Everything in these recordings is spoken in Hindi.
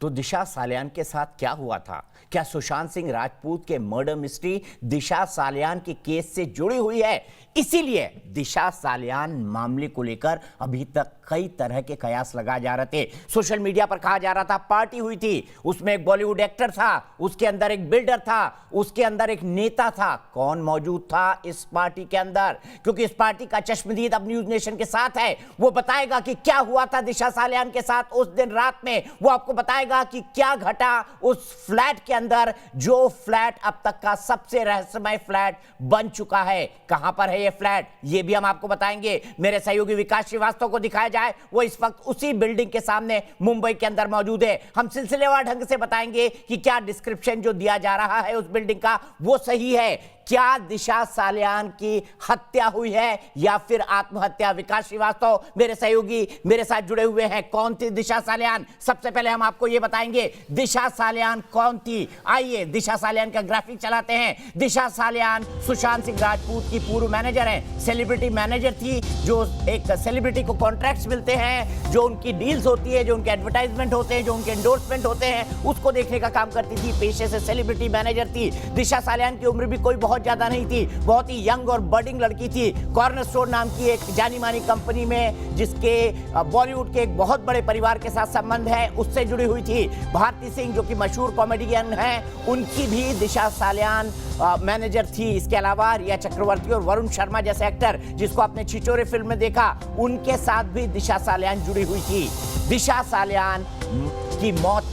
तो दिशा सालियान के साथ क्या हुआ था? क्या सुशांत सिंह राजपूत के मर्डर मिस्ट्री दिशा सालियान के केस से जुड़ी हुई है? इसीलिए दिशा सालियान मामले को लेकर अभी तक कई तरह के कयास लगाए जा रहे थे। सोशल मीडिया पर कहा जा रहा था पार्टी हुई थी, उसमें एक बॉलीवुड एक्टर था, उसके अंदर एक बिल्डर था, उसके अंदर एक नेता था। कौन मौजूद था इस पार्टी के अंदर? क्योंकि इस पार्टी का चश्मदीद अब न्यूज नेशन के साथ है। वो बताएगा कि क्या हुआ था दिशा सालियान के साथ उस दिन रात में। वो आपको बताएगा कि क्या घटा उस फ्लैट के अंदर, जो फ्लैट अब तक का सबसे रहस्यमय फ्लैट बन चुका है। कहां पर है ये फ्लैट, ये भी हम आपको बताएंगे। मेरे सहयोगी विकास श्रीवास्तव को दिखाया जाए, वो इस वक्त उसी बिल्डिंग के सामने मुंबई के अंदर मौजूद है। हम सिलसिलेवार ढंग से बताएंगे कि क्या डिस्क्रिप्शन जो दिया जा रहा है उस बिल्डिंग का वो सही है। क्या दिशा सालियान की हत्या हुई है या फिर आत्महत्या? विकास श्रीवास्तव मेरे सहयोगी मेरे साथ जुड़े हुए हैं। कौन थी दिशा सालियान? सबसे पहले हम आपको यह बताएंगे दिशा सालियान कौन थी। आइए दिशा सालियान का ग्राफिक चलाते हैं। दिशा सालियान सुशांत सिंह राजपूत की पूर्व मैनेजर हैं, सेलिब्रिटी मैनेजर थी। जो एक सेलिब्रिटी को कॉन्ट्रैक्ट्स मिलते हैं, जो उनकी डील्स होती है, जो उनके एडवर्टाइजमेंट होते हैं, जो उनके एंडोर्समेंट होते हैं, उसको देखने का काम करती थी। पेशे से सेलिब्रिटी मैनेजर थी। दिशा सालियान की उम्र भी कोई बहुत ज्यादा नहीं थी, बहुत ही यंग और बर्डिंग लड़की थी। कॉर्नरस्टोन नाम की एक जानी मानी कंपनी में, जिसके बॉलीवुड के एक बहुत बड़े परिवार के साथ संबंध है, उससे जुड़ी हुई थी। भारती सिंह जो कि मशहूर कॉमेडियन हैं, उनकी भी दिशा सालियान मैनेजर थी। इसके अलावा रिया चक्रवर्ती और वरुण शर्मा जैसे एक्टर, जिसको आपने छिछोरे फिल्म में देखा, उनके साथ भी दिशा सालियान जुड़ी हुई थी। दिशा सालियान की मौत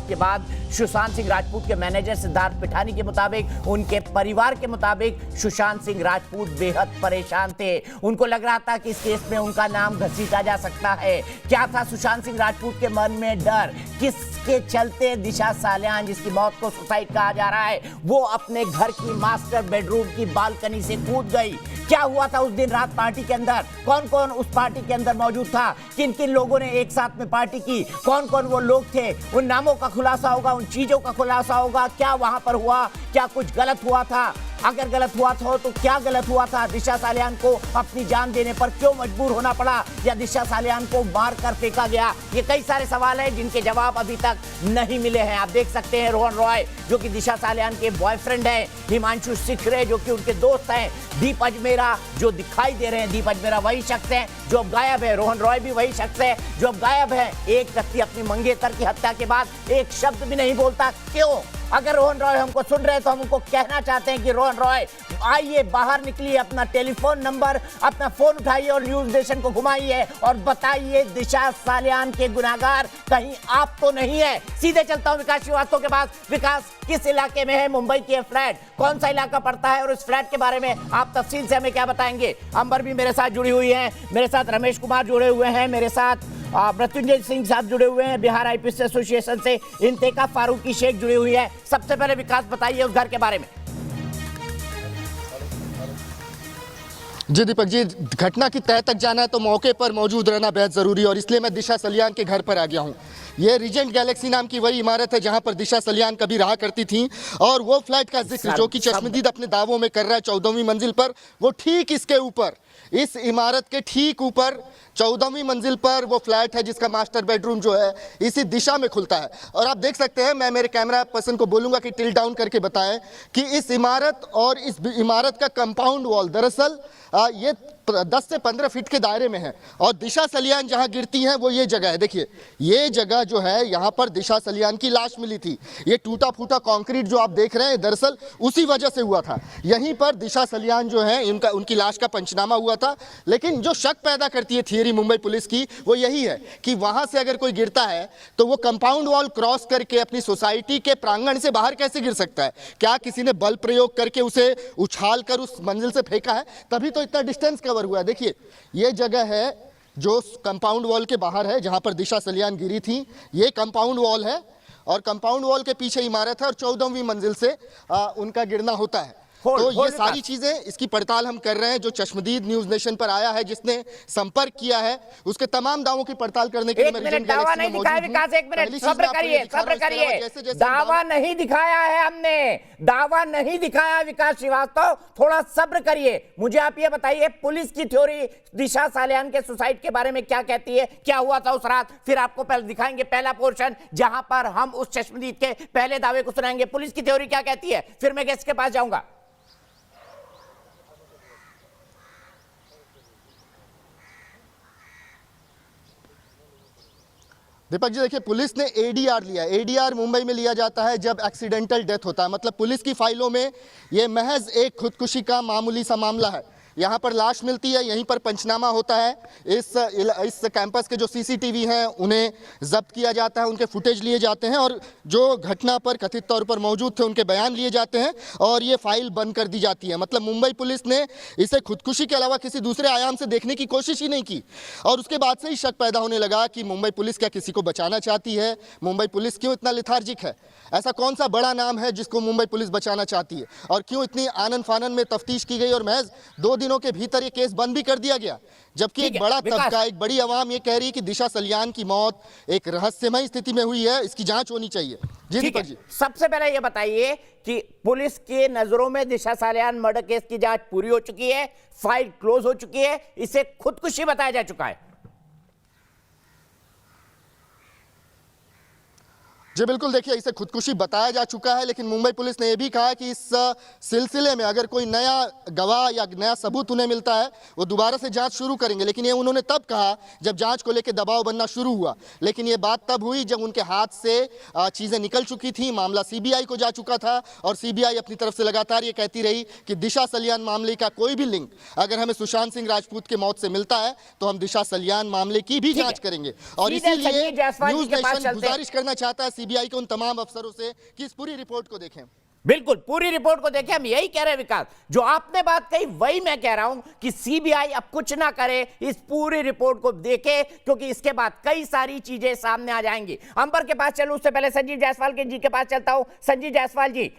के बाद सुशांत सिंह राजपूत के मैनेजर सिद्धार्थ पिठानी के मुताबिक, उनके परिवार के मुताबिक, सुशांत सिंह राजपूत बेहद परेशान थे। उनको लग रहा था कि इस केस में उनका नाम घसीटा जा सकता है। क्या था सुशांत सिंह राजपूत के मन में डर? किसके चलते दिशा सालियान, जिसकी मौत को सुसाइड कहा जा रहा है, वो अपने घर की मास्टर बेडरूम की बालकनी से कूद गई? क्या हुआ था उस दिन रात पार्टी के अंदर? कौन कौन उस पार्टी के अंदर मौजूद था? किन किन लोगों ने एक साथ में पार्टी की? कौन कौन वो लोग थे? उन नामों का खुलासा होगा, उन चीजों का खुलासा होगा। क्या वहां पर हुआ? क्या कुछ गलत हुआ था? अगर गलत हुआ था तो क्या गलत हुआ था? दिशा सालियान को अपनी जान देने पर क्यों मजबूर होना पड़ा, या दिशा सालियान को मार कर फेंका गया? ये कई सारे सवाल हैं जिनके जवाब अभी तक नहीं मिले हैं। आप देख सकते हैं रोहन रॉय, जो कि दिशा सालियान के बॉयफ्रेंड हैं, हिमांशु सिखरे जो कि उनके दोस्त हैं, दीप अजमेरा जो दिखाई दे रहे हैं। दीप अजमेरा वही शख्स है जो अब गायब है, रोहन रॉय भी वही शख्स है जो अब गायब है। एक व्यक्ति अपनी मंगेतर की हत्या के बाद एक शब्द भी नहीं बोलता, क्यों? अगर रोहन रॉय हमको सुन रहे हैं तो हम उनको कहना चाहते हैं कि रोहन रॉय, आइए बाहर निकलिए, अपना टेलीफोन नंबर, अपना फोन उठाइए और न्यूज नेशन को घुमाइए और बताइए दिशा सालियान के गुनाहगार कहीं आप तो नहीं है। सीधे चलता हूं विकास श्रीवास्तव के पास। विकास, किस इलाके में है मुंबई के फ्लैट? कौन सा इलाका पड़ता है और उस फ्लैट के बारे में आप तफसील से हमें क्या बताएंगे? अंबर भी मेरे साथ जुड़ी हुई है, मेरे साथ रमेश कुमार जुड़े हुए हैं, मेरे साथ मृत्युंजय सिंह साहब जुड़े हुए हैं, बिहार आईपीएस एसोसिएशन से इंतेका फारूकी शेख जुड़ी हुई है। सबसे पहले विकास बताइए उस घर के बारे में। जी दीपक जी, घटना की तह तक जाना है तो मौके पर मौजूद रहना बेहद ज़रूरी है और इसलिए मैं दिशा सालियान के घर पर आ गया हूँ। ये रीजेंट गैलेक्सी नाम की वही इमारत है जहाँ पर दिशा सालियान कभी रहा करती थी, और वो फ्लैट का जिक्र जो कि चश्मदीद अपने दावों में कर रहा है 14वीं मंजिल पर, वो ठीक इसके ऊपर, इस इमारत के ठीक ऊपर 14वीं मंजिल पर वो फ्लैट है जिसका मास्टर बेडरूम जो है इसी दिशा में खुलता है। और आप देख सकते हैं, मैं मेरे कैमरा पर्सन को बोलूँगा कि टिल डाउन करके बताएं कि इस इमारत और इस इमारत का कंपाउंड वॉल दरअसल ये 10 से 15 फीट के दायरे में है, और दिशा सालियान जहां गिरती हैं वो ये जगह है। देखिए ये जगह जो है, यहाँ पर दिशा सालियान की लाश मिली थी। ये टूटा फूटा कंक्रीट जो आप देख रहे हैं दरअसल उसी वजह से हुआ था। यहीं पर दिशा सालियान जो है उनकी लाश का पंचनामा हुआ था। लेकिन जो शक पैदा करती है थियरी मुंबई पुलिस की, वो यही है कि वहां से अगर कोई गिरता है तो वो कंपाउंड वॉल क्रॉस करके अपनी सोसाइटी के प्रांगण से बाहर कैसे गिर सकता है? क्या किसी ने बल प्रयोग करके उसे उछाल कर उस मंजिल से फेंका है? तभी तो इतना डिस्टेंस कवर हुआ है। देखिए ये जगह है जो कंपाउंड वॉल के बाहर है जहां पर दिशा सालियान गिरी थी। ये कंपाउंड वॉल है और कंपाउंड वॉल के पीछे इमारत है और 14वीं मंजिल से उनका गिरना होता है। तो ये सारी चीजें, इसकी पड़ताल हम कर रहे हैं। जो चश्मदीद न्यूज नेशन पर आया है, जिसने संपर्क किया है, उसके तमाम दावों की पड़ताल करने के लिए मैं रीजेंट दावा गैलेक्सी नहीं में दिखाया मौजूद विकास, हूं। एक मिनट सब्र करिए, सब्र करिए। दावा नहीं दिखाया है हमने, दावा नहीं दिखाया विकास श्रीवास्तव, थोड़ा सब्र करिए। मुझे आप ये बताइए, पुलिस की थ्योरी दिशा सालियान के सुसाइड के बारे में क्या कहती है, क्या हुआ था उस रात? फिर आपको पहले दिखाएंगे पहला पोर्शन, जहां पर हम उस चश्मदीद के पहले दावे को सुनाएंगे। पुलिस की थ्योरी क्या कहती है, फिर मैं गेस्ट के पास जाऊंगा। दीपक जी देखिए, पुलिस ने एडीआर लिया। एडीआर मुंबई में लिया जाता है जब एक्सीडेंटल डेथ होता है, मतलब पुलिस की फाइलों में ये महज एक खुदकुशी का मामूली सा मामला है। यहाँ पर लाश मिलती है, यहीं पर पंचनामा होता है। इस कैंपस के जो सीसीटीवी हैं उन्हें जब्त किया जाता है, उनके फुटेज लिए जाते हैं और जो घटना पर कथित तौर पर मौजूद थे उनके बयान लिए जाते हैं और ये फाइल बंद कर दी जाती है। मतलब मुंबई पुलिस ने इसे खुदकुशी के अलावा किसी दूसरे आयाम से देखने की कोशिश ही नहीं की और उसके बाद से ही शक पैदा होने लगा कि मुंबई पुलिस क्या किसी को बचाना चाहती है, मुंबई पुलिस क्यों इतना लिथार्जिक है, ऐसा कौन सा बड़ा नाम है जिसको मुंबई पुलिस बचाना चाहती है, और क्यों इतनी आनन फानन में तफ्तीश की गई और महज 2 दिनों के भीतर ये केस बंद भी कर दिया गया। जबकि एक बड़ा तबका, एक बड़ी आवाम ये कह रही है कि दिशा सलियान की मौत एक रहस्यमय स्थिति में हुई है, इसकी जांच होनी चाहिए। जी दीपक जी, सबसे पहले ये बताइए कि पुलिस के नजरों में दिशा सालियान मर्डर केस की जांच पूरी हो चुकी है, फाइल क्लोज हो चुकी है, इसे खुदकुशी बताया जा चुका है? जी बिल्कुल, देखिए इसे खुदकुशी बताया जा चुका है, लेकिन मुंबई पुलिस ने यह भी कहा है कि इस सिलसिले में अगर कोई नया गवाह या नया सबूत उन्हें मिलता है वो दोबारा से जांच शुरू करेंगे। लेकिन ये उन्होंने तब कहा जब जांच को लेकर दबाव बनना शुरू हुआ, लेकिन ये बात तब हुई जब उनके हाथ से चीज़ें निकल चुकी थी, मामला सीबीआई को जा चुका था और सीबीआई अपनी तरफ से लगातार ये कहती रही कि दिशा सलियान मामले का कोई भी लिंक अगर हमें सुशांत सिंह राजपूत के मौत से मिलता है तो हम दिशा सलियान मामले की भी जाँच करेंगे। और इसीलिए न्यूज़ नेशन गुजारिश करना चाहता है सीबीआई के उन तमाम अफसरों से कि इस पूरी रिपोर्ट को देखें। बिल्कुल, पूरी रिपोर्ट को देखें। हम यही कह रहे हैं विकास, जो आपने बात कही वही मैं कह रहा हूं कि सीबीआई अब कुछ ना करे, इस पूरी रिपोर्ट को देखे, क्योंकि इसके बाद कई सारी चीजें सामने आ जाएंगी। अंबर के पास चलूं उससे पहले संजीव जायसवाल के जी के पास चलता हूं। संजीव जायसवाल जी,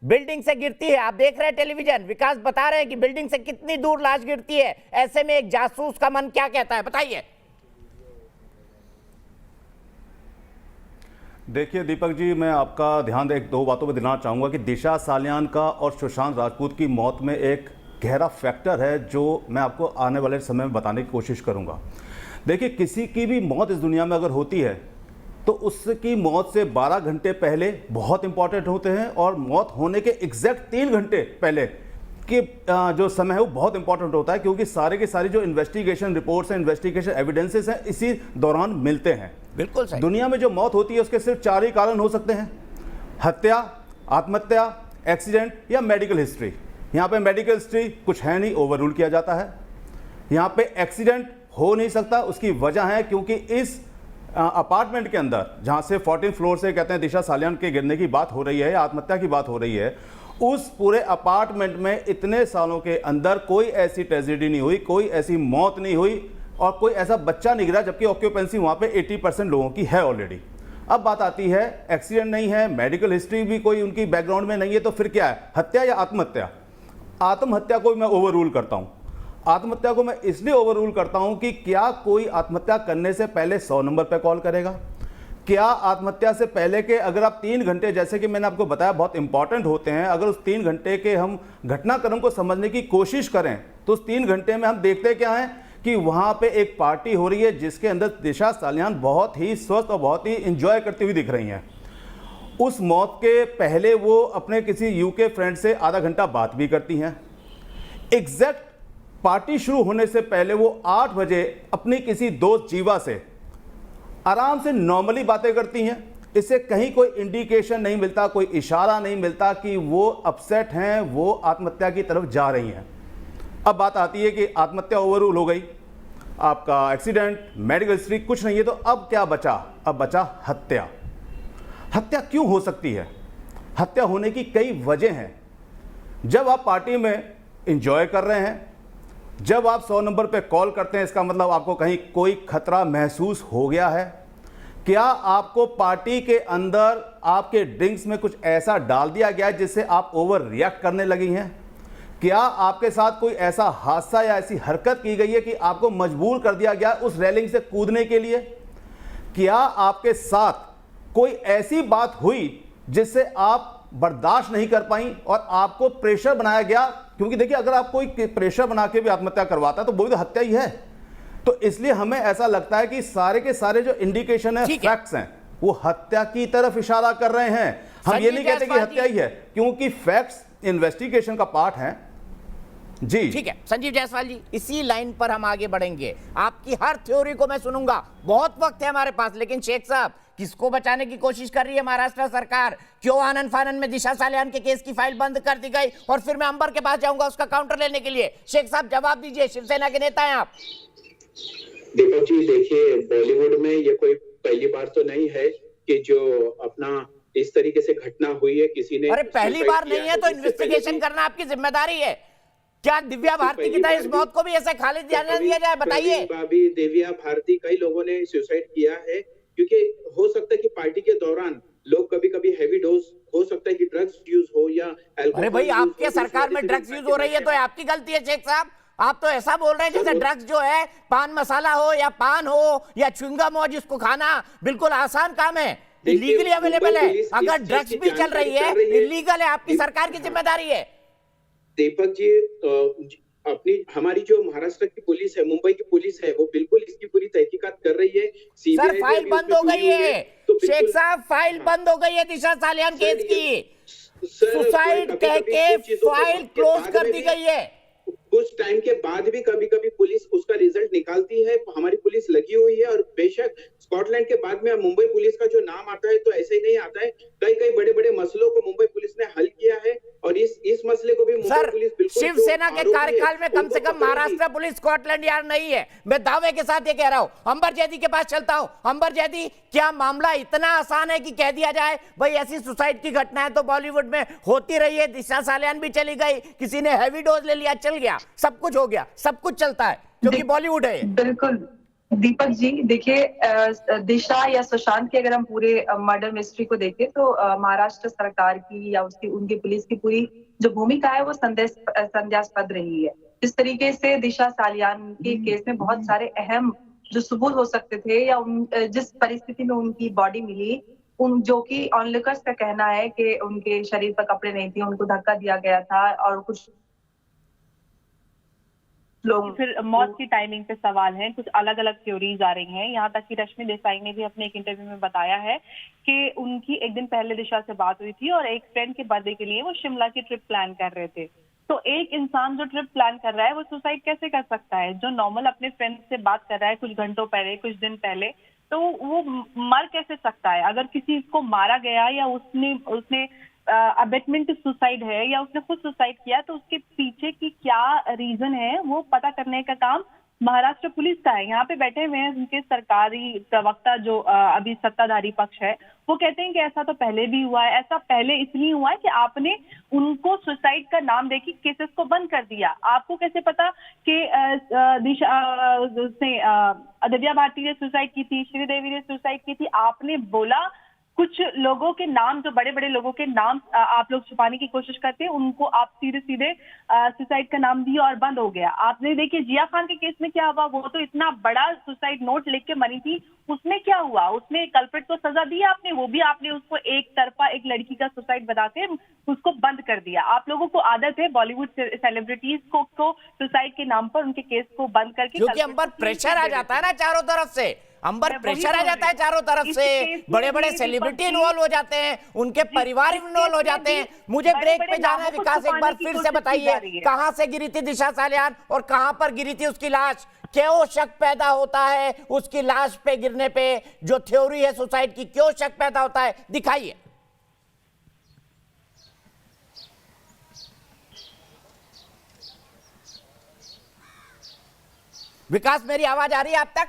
बिल्डिंग से गिरती है, आप देख रहे हैं टेलीविजन, विकास बता रहे हैं कि बिल्डिंग से कितनी दूर लाश गिरती है, ऐसे में एक जासूस का मन क्या कहता है, बताइए। देखिए दीपक जी, मैं आपका ध्यान एक 2 बातों पर दिलाना चाहूँगा कि दिशा सालियान का और सुशांत राजपूत की मौत में एक गहरा फैक्टर है जो मैं आपको आने वाले समय में बताने की कोशिश करूँगा। देखिए, किसी की भी मौत इस दुनिया में अगर होती है तो उसकी मौत से 12 घंटे पहले बहुत इंपॉर्टेंट होते हैं और मौत होने के एग्जैक्ट 3 घंटे पहले कि जो समय है वो बहुत इंपॉर्टेंट होता है, क्योंकि सारे के सारी जो इन्वेस्टिगेशन रिपोर्ट्स हैं, इन्वेस्टिगेशन एविडेंसेस हैं, इसी दौरान मिलते हैं। बिल्कुल सही। दुनिया में जो मौत होती है उसके सिर्फ 4 ही कारण हो सकते हैं: हत्या, आत्महत्या, एक्सीडेंट या मेडिकल हिस्ट्री। यहाँ पे मेडिकल हिस्ट्री कुछ है नहीं, ओवर रूल किया जाता है। यहाँ पे एक्सीडेंट हो नहीं सकता, उसकी वजह है क्योंकि इस अपार्टमेंट के अंदर जहाँ से 14 फ्लोर से कहते हैं दिशा सालियान के गिरने की बात हो रही है, आत्महत्या की बात हो रही है, उस पूरे अपार्टमेंट में इतने सालों के अंदर कोई ऐसी ट्रेजेडी नहीं हुई, कोई ऐसी मौत नहीं हुई और कोई ऐसा बच्चा नहीं गिरा, जबकि ऑक्यूपेंसी वहाँ पे 80% लोगों की है ऑलरेडी। अब बात आती है, एक्सीडेंट नहीं है, मेडिकल हिस्ट्री भी कोई उनकी बैकग्राउंड में नहीं है, तो फिर क्या है, हत्या या आत्महत्या? आत्महत्या को मैं ओवर रूल करता हूँ। आत्महत्या को मैं इसलिए ओवर रूल करता हूँ कि क्या कोई आत्महत्या करने से पहले 100 नंबर पर कॉल करेगा? क्या आत्महत्या से पहले के अगर आप 3 घंटे, जैसे कि मैंने आपको बताया, बहुत इंपॉर्टेंट होते हैं, अगर उस 3 घंटे के हम घटनाक्रम को समझने की कोशिश करें तो उस 3 घंटे में हम देखते क्या हैं कि वहाँ पे एक पार्टी हो रही है जिसके अंदर दिशा सालियान बहुत ही स्वस्थ और बहुत ही इंजॉय करती हुई दिख रही हैं। उस मौत के पहले वो अपने किसी यूके फ्रेंड से आधा घंटा बात भी करती हैं। एग्जैक्ट पार्टी शुरू होने से पहले वो 8 बजे अपनी किसी दोस्त जीवा से आराम से नॉर्मली बातें करती हैं। इससे कहीं कोई इंडिकेशन नहीं मिलता, कोई इशारा नहीं मिलता कि वो अपसेट हैं, वो आत्महत्या की तरफ जा रही हैं। अब बात आती है कि आत्महत्या ओवररूल हो गई, आपका एक्सीडेंट, मेडिकल हिस्ट्री कुछ नहीं है, तो अब क्या बचा? अब बचा हत्या। हत्या क्यों हो सकती है? हत्या होने की कई वजह हैं। जब आप पार्टी में एंजॉय कर रहे हैं, जब आप 100 नंबर पे कॉल करते हैं, इसका मतलब आपको कहीं कोई खतरा महसूस हो गया है। क्या आपको पार्टी के अंदर आपके ड्रिंक्स में कुछ ऐसा डाल दिया गया है जिससे आप ओवर रिएक्ट करने लगी हैं? क्या आपके साथ कोई ऐसा हादसा या ऐसी हरकत की गई है कि आपको मजबूर कर दिया गया उस रेलिंग से कूदने के लिए? क्या आपके साथ कोई ऐसी बात हुई जिससे आप बर्दाश्त नहीं कर पाई और आपको प्रेशर बनाया गया? क्योंकि देखिए, अगर आप कोई प्रेशर बना के भी आत्महत्या करवाता है तो वो भी तो हत्या ही है। तो इसलिए हमें ऐसा लगता है कि सारे के सारे जो इंडिकेशन है, फैक्ट्स हैं, वो हत्या की तरफ इशारा कर रहे हैं। हम ये नहीं कहते कि हत्या ही है, क्योंकि फैक्ट्स इन्वेस्टिगेशन का पार्ट है। जी ठीक है संजीव जायसवाल जी, इसी लाइन पर हम आगे बढ़ेंगे। आपकी हर थ्योरी को मैं सुनूंगा, बहुत वक्त है हमारे पास, लेकिन शेख साहब, किसको बचाने की कोशिश कर रही है महाराष्ट्र सरकार? क्यों आनंद फानन में दिशा सालियान के केस की फाइल बंद कर दी गई? और फिर मैं अंबर के पास जाऊंगा उसका काउंटर लेने के लिए। शेख साहब जवाब दीजिए, शिवसेना के नेता हैं आप। दीपक जी देखिए, बॉलीवुड में ये कोई पहली बार तो नहीं है कि जो अपना इस तरीके से घटना हुई है, किसी ने। अरे पहली बार नहीं है तो इन्वेस्टिगेशन करना आपकी जिम्मेदारी है। क्या दिव्या भारती की तरह इस मौत को भी ऐसे खाली जाने दिया जाए? बताइए। भाभी दिव्या भारती, कई लोगों ने सुसाइड किया है, क्योंकि हो सकता है कि पार्टी के दौरान लोग कभी कभी हैवी डोज, हो सकता है कि ड्रग्स यूज हो या अल्कोहल। अरे भाई, आपके सरकार में ड्रग्स यूज हो रही है तो आपकी गलती है शेख साहब। आप तो ऐसा बोल रहे हैं जैसे ड्रग्स जो है पान मसाला हो या पान हो या च्युइंगम हो, जिसको खाना बिल्कुल आसान काम है, इलीगली अवेलेबल है। अगर ड्रग्स भी चल रही है, इलीगल है, आपकी सरकार की जिम्मेदारी है। दीपक जी, अपनी हमारी जो महाराष्ट्र की पुलिस है, मुंबई की पुलिस है, वो बिल्कुल इसकी पूरी तहकीकात कर रही है। सर फाइल बंद हो गई है, शेख साहब फाइल बंद हो गई है दिशा सालियान केस की। सुसाइड कह के फाइल क्लोज कर दी गई है। कुछ टाइम के बाद भी कभी कभी पुलिस उसका रिजल्ट निकालती है। हमारी पुलिस लगी हुई है, और बेशक स्कॉटलैंड के बाद में मुंबई पुलिस का जो नाम आता है तो ऐसे ही नहीं आता है। कई कई बड़े बड़े मसलों को मुंबई पुलिस ने हल किया है, और इस मसले को भी मुंबई पुलिस बिल्कुल। शिवसेना के कार्यकाल में कम से कम महाराष्ट्र पुलिस स्कॉटलैंड यार्ड नहीं है। मैं दावे के साथ ये कह रहा हूं। अंबर जैदी के पास चलता हूं। अंबर जैदी, क्या मामला इतना आसान है कि कह दिया जाए भाई ऐसी सुसाइड की घटनाएं तो बॉलीवुड में होती रही है, दिशा सालियान भी चली गई, किसी ने हैवी डोज ले लिया, चल गया, सब कुछ हो गया, सब कुछ चलता है क्योंकि बॉलीवुड है। बिल्कुल दीपक जी, देखिए दिशा या सुशांत की अगर हम पूरे मर्डर मिस्ट्री को देखें तो महाराष्ट्र सरकार की या उसकी उनकी पुलिस की पूरी जो भूमिका है वो संदेहास्पद रही है। जिस तरीके से दिशा सालियान के केस में बहुत सारे अहम जो सबूत हो सकते थे, या जिस परिस्थिति में उनकी बॉडी मिली, जो कि ऑनलुकर्स का कहना है कि उनके शरीर पर कपड़े नहीं थे, उनको धक्का दिया गया था, और कुछ फिर मौत की टाइमिंग पे सवाल है। कुछ अलग अलग थ्योरीज आ रही हैं, यहाँ तक कि रश्मि देसाई ने भी अपने एक इंटरव्यू में बताया है कि उनकी एक दिन पहले दिशा से बात हुई थी और एक फ्रेंड के बर्थडे के लिए वो शिमला की ट्रिप प्लान कर रहे थे। तो एक इंसान जो ट्रिप प्लान कर रहा है वो सुसाइड कैसे कर सकता है? जो नॉर्मल अपने फ्रेंड से बात कर रहा है कुछ घंटों पहले, कुछ दिन पहले, तो वो मर कैसे सकता है? अगर किसी को मारा गया या उसने अबेटमेंट सुसाइड है या उसने खुद सुसाइड किया, तो उसके पीछे की क्या रीजन है वो पता करने का काम महाराष्ट्र पुलिस का है। यहाँ पे बैठे हुए हैं उनके सरकारी प्रवक्ता जो अभी सत्ताधारी पक्ष है, वो कहते हैं कि ऐसा तो पहले भी हुआ है। ऐसा पहले इसलिए हुआ है कि आपने उनको सुसाइड का नाम देके केसेस को बंद कर दिया। आपको कैसे पता कि दिव्या भारती ने सुसाइड की थी, श्रीदेवी ने सुसाइड की थी? आपने बोला कुछ लोगों के नाम, जो बड़े बड़े लोगों के नाम आप लोग छुपाने की कोशिश करते हैं, उनको आप सीधे सीधे सुसाइड का नाम दिया और बंद हो गया। आपने देखिए जिया खान के केस में क्या हुआ, वो तो इतना बड़ा सुसाइड नोट लिख के मरी थी, उसमें क्या हुआ? उसने कल्प्रिट को सजा दी आपने, वो भी आपने उसको एक तरफा एक लड़की का सुसाइड बता के उसको बंद कर दिया। आप लोगों को आदत है बॉलीवुड सेलिब्रिटीज को सुसाइड के नाम पर उनके केस को बंद करके, क्योंकि अंबर प्रेशर आ जाता है ना चारों तरफ से, अंबर प्रेशर आ जाता है चारों तरफ से, बड़े बड़े सेलिब्रिटी इन्वॉल्व हो जाते हैं, उनके परिवार इन्वॉल्व हो जाते हैं। मुझे ब्रेक पे जाना है विकास, एक बार फिर से बताइए कहां से गिरी थी दिशा सालियान और कहां पर गिरी थी उसकी लाश? क्यों शक पैदा होता है उसकी लाश पे गिरने पे? जो थ्योरी है सुसाइड की, क्यों शक पैदा होता है, दिखाइए। विकास, मेरी आवाज आ रही है आप तक?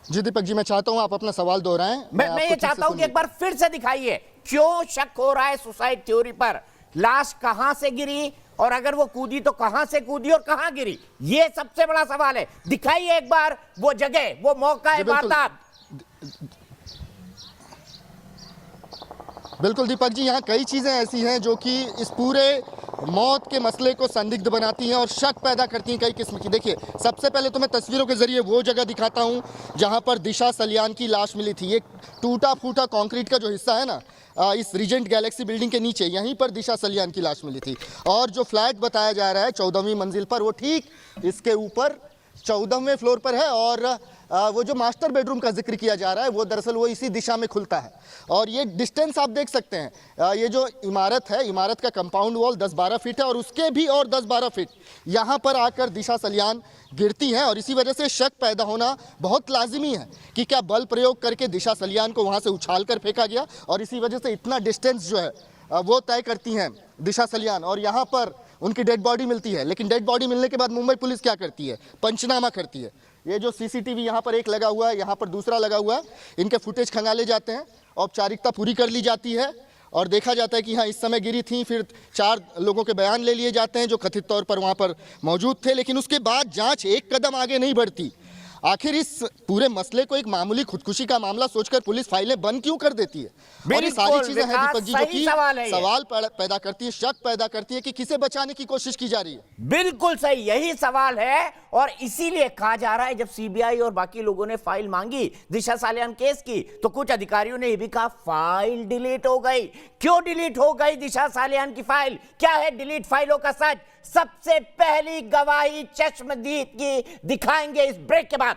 जी दीपक जी, मैं चाहता हूं आप अपना सवाल दोहराएं। मैं ये चाहता हूं कि एक बार फिर से दिखाइए क्यों शक हो रहा है सुसाइड थ्योरी पर। लाश कहां से गिरी, और अगर वो कूदी तो कहां से कूदी और कहां गिरी, ये सबसे बड़ा सवाल है। दिखाइए एक बार वो जगह, वो मौका है वारदात। बिल्कुल दीपक जी, यहाँ कई चीज़ें ऐसी हैं जो कि इस पूरे मौत के मसले को संदिग्ध बनाती हैं और शक पैदा करती हैं कई किस्म की। देखिए, सबसे पहले तो मैं तस्वीरों के जरिए वो जगह दिखाता हूँ जहाँ पर दिशा सलियान की लाश मिली थी। ये टूटा फूटा कंक्रीट का जो हिस्सा है ना, इस रीजेंट गैलेक्सी बिल्डिंग के नीचे, यहीं पर दिशा सलियान की लाश मिली थी। और जो फ्लैट बताया जा रहा है 14वीं मंजिल पर, वो ठीक इसके ऊपर 14वें फ्लोर पर है। और वो जो मास्टर बेडरूम का जिक्र किया जा रहा है वो दरअसल वो इसी दिशा में खुलता है। और ये डिस्टेंस आप देख सकते हैं, ये जो इमारत है, इमारत का कंपाउंड वॉल 10-12 फीट है और उसके भी और 10-12 फीट यहाँ पर आकर दिशा सलियान गिरती हैं। और इसी वजह से शक पैदा होना बहुत लाजिमी है कि क्या बल प्रयोग करके दिशा सलियान को वहाँ से उछाल कर फेंका गया, और इसी वजह से इतना डिस्टेंस जो है वो तय करती हैं दिशा सलियान। और यहाँ पर उनकी डेड बॉडी मिलती है, लेकिन डेड बॉडी मिलने के बाद मुंबई पुलिस क्या करती है? पंचनामा करती है। ये जो सीसीटीवी यहाँ पर एक लगा हुआ है, यहाँ पर दूसरा लगा हुआ है, इनके फुटेज खंगाले जाते हैं, औपचारिकता पूरी कर ली जाती है और देखा जाता है कि हाँ इस समय गिरी थी। फिर 4 लोगों के बयान ले लिए जाते हैं जो कथित तौर पर वहाँ पर मौजूद थे, लेकिन उसके बाद जाँच एक कदम आगे नहीं बढ़ती। आखिर इस पूरे मसले को एक मामूली खुदकुशी का मामला सोचकर पुलिस फाइलें बंद क्यों कर देती है? और ये सारी चीजें हैं दीपक जी जो कि सवाल पैदा करती है, शक पैदा करती है कि किसे बचाने की कोशिश की जा रही है। बिल्कुल सही, यही सवाल है। और इसीलिए कहा जा रहा है जब सीबीआई और बाकी लोगों ने फाइल मांगी दिशा सालियान केस की, तो कुछ अधिकारियों ने यह भी कहा फाइल डिलीट हो गई। क्यों डिलीट हो गई दिशा सालियान की फाइल? क्या है डिलीट फाइलों का सच? सबसे पहली गवाही चश्मदीद की दिखाएंगे इस ब्रेक के बाद।